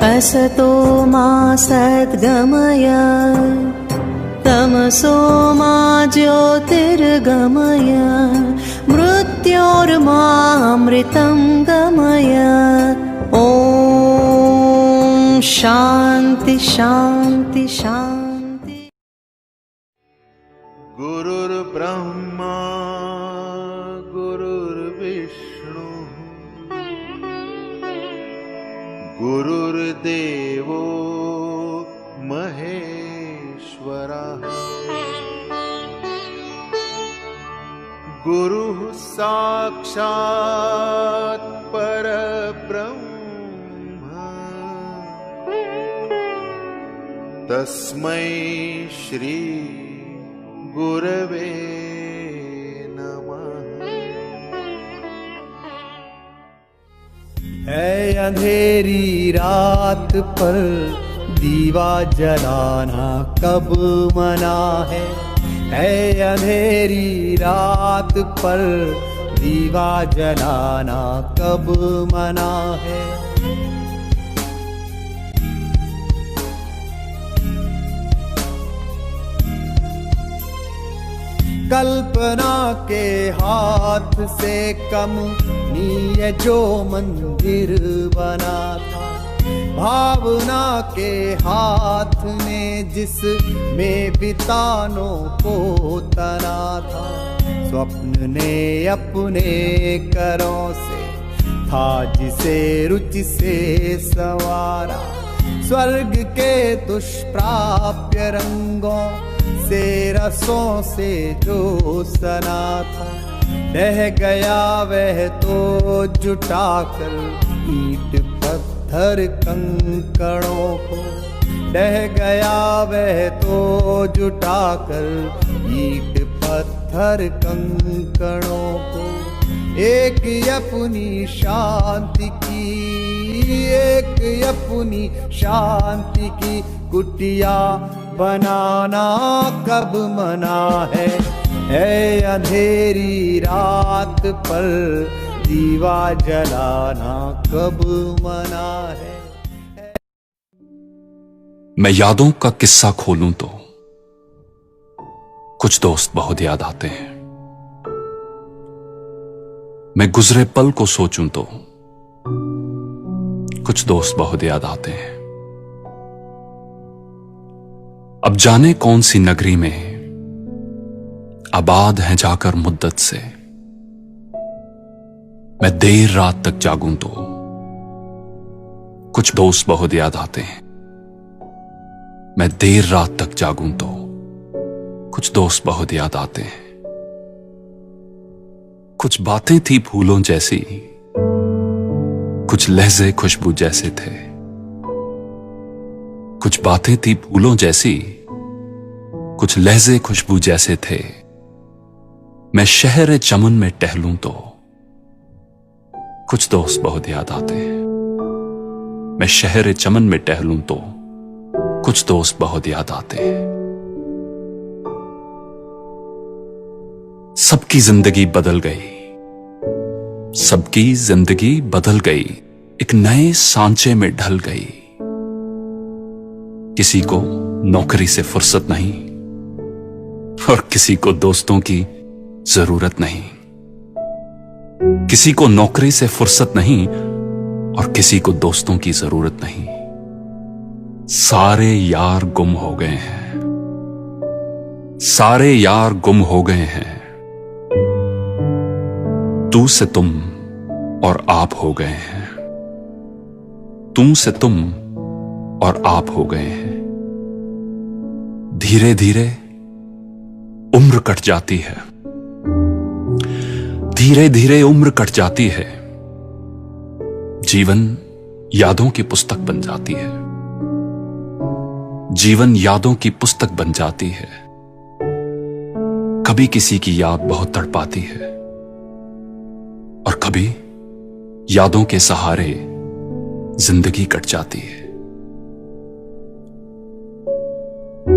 असतो मा सद्गमय तमसो मा ज्योतिर्गमय मृत्योर्मामृतं गमय। ॐ शान्ति शान्ति शान्ति। गुरुर्ब्रह्मा गुरुर्विष्णु गुरुर्देवो महेश्वरः गुरुः साक्षात् परब्रह्म तस्मै श्री गुरवे नमः। है अंधेरी रात पर दीवा जलाना कब मना है अंधेरी रात पर दीवा जलाना कब मना है। कल्पना के हाथ से कम नीय जो मंदिर बना था, भावना के हाथ ने जिस में बितानों को तना था, स्वप्न ने अपने करों से था जिसे रुचि से सवारा, स्वर्ग के दुष्प्राप्य रंगों से रसों से जो सना था, रह गया वह तो जुटाकर ईंट पत्थर कंकड़ों को, रह गया वह तो जुटाकर ईंट पत्थर कंकड़ों को। एक अपनी शांति की, एक अपनी शांति की कुटिया बनाना कब मना है अंधेरी रात पर दीवा जलाना कब मना है। मैं यादों का किस्सा खोलूं तो कुछ दोस्त बहुत याद आते हैं, मैं गुजरे पल को सोचूं तो कुछ दोस्त बहुत याद आते हैं। अब जाने कौन सी नगरी में आबाद हैं जाकर मुद्दत से, मैं देर रात तक जागूं तो कुछ दोस्त बहुत याद आते हैं। मैं देर रात तक जागूं तो कुछ दोस्त बहुत याद आते हैं। कुछ बातें थी फूलों जैसी, कुछ लहजे खुशबू जैसे थे। कुछ बातें थी फूलों जैसी, कुछ लहजे खुशबू जैसे थे। मैं शहर चमन में टहलूं तो कुछ दोस्त बहुत याद आते हैं। मैं शहर चमन में टहलूं तो कुछ दोस्त बहुत याद आते हैं। सबकी जिंदगी बदल गई, सबकी जिंदगी बदल गई, एक नए सांचे में ढल गई। किसी को नौकरी से फुर्सत नहीं और किसी को दोस्तों की जरूरत नहीं। किसी को नौकरी से फुर्सत नहीं और किसी को दोस्तों की जरूरत नहीं। सारे यार गुम हो गए हैं, सारे यार गुम हो गए हैं। तू से तुम और आप हो गए हैं, तू से तुम और आप हो गए हैं। धीरे धीरे उम्र कट जाती है, धीरे धीरे उम्र कट जाती है। जीवन यादों की पुस्तक बन जाती है, जीवन यादों की पुस्तक बन जाती है। कभी किसी की याद बहुत तड़पाती है और कभी यादों के सहारे जिंदगी कट जाती है।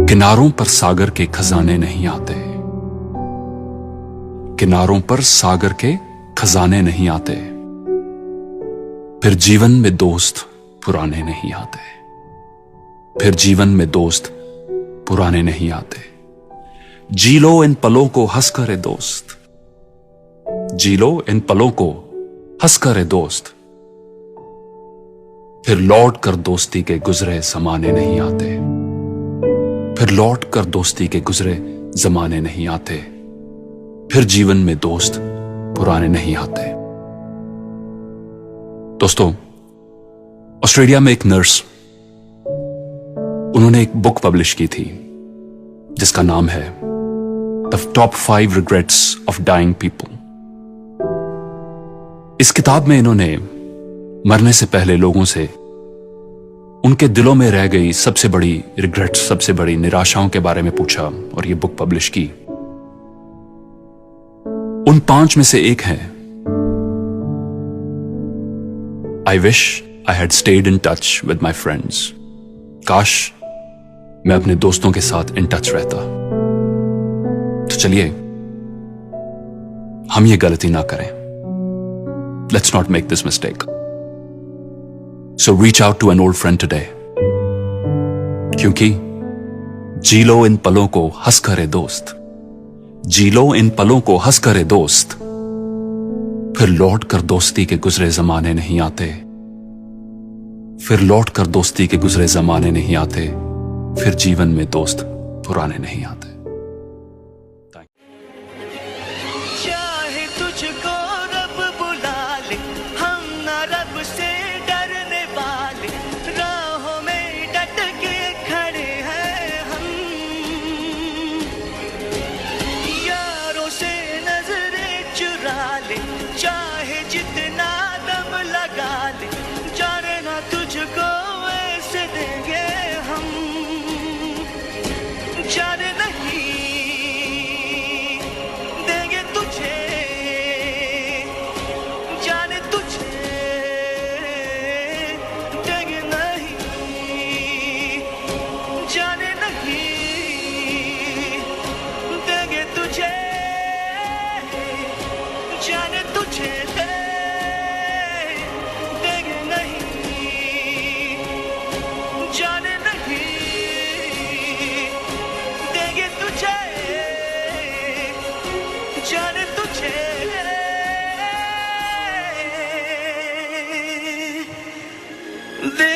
किनारों पर सागर के खजाने नहीं आते, किनारों पर सागर के खजाने नहीं आते। फिर जीवन में दोस्त पुराने नहीं आते। फिर जीवन में दोस्त पुराने नहीं आते। जी लो इन पलों को हंसकर ए दोस्त, जी लो इन पलों को हंसकर ए दोस्त। फिर लौट कर दोस्ती के गुजरे जमाने नहीं आते। फिर लौट कर दोस्ती के गुजरे जमाने नहीं आते। फिर जीवन में दोस्त पुराने नहीं आते। दोस्तों, ऑस्ट्रेलिया में एक नर्स, उन्होंने एक बुक पब्लिश की थी जिसका नाम है the top 5 regrets of dying people. इस किताब में इन्होंने मरने से पहले लोगों से उनके दिलों में रह गई सबसे बड़ी रिग्रेट्स, सबसे बड़ी निराशाओं के बारे में पूछा और ये बुक पब्लिश की। उन 5 में से एक है, I wish I had stayed in touch with my friends. काश मैं अपने दोस्तों के साथ इन टच रहता। तो चलिए हम ये गलती ना करें। Let's not make this mistake. So reach out to an old friend today, क्योंकि जी लो इन पलों को हंस करे दोस्त, जी लो इन पलों को हंस करे दोस्त। फिर लौट कर दोस्ती के गुजरे जमाने नहीं आते। फिर लौट कर दोस्ती के गुजरे जमाने नहीं आते। फिर जीवन में दोस्त पुराने नहीं आते। चाहे तुझको रब बुला ले, हम न रब से डरने वाले, राहों में डट के खड़े हैं हम। यारों से नजरें चुरा ले, चाहे जितना दम लगा ले, जाने ना तुझको ऐसे देंगे हम। जाने नहीं देंगे तुझे, जाने तुझे देंगे नहीं, जाने नहीं देंगे तुझे, जाने तुझे देंगे नहीं, जाने नहीं देंगे तुझे, जाने तुझे दे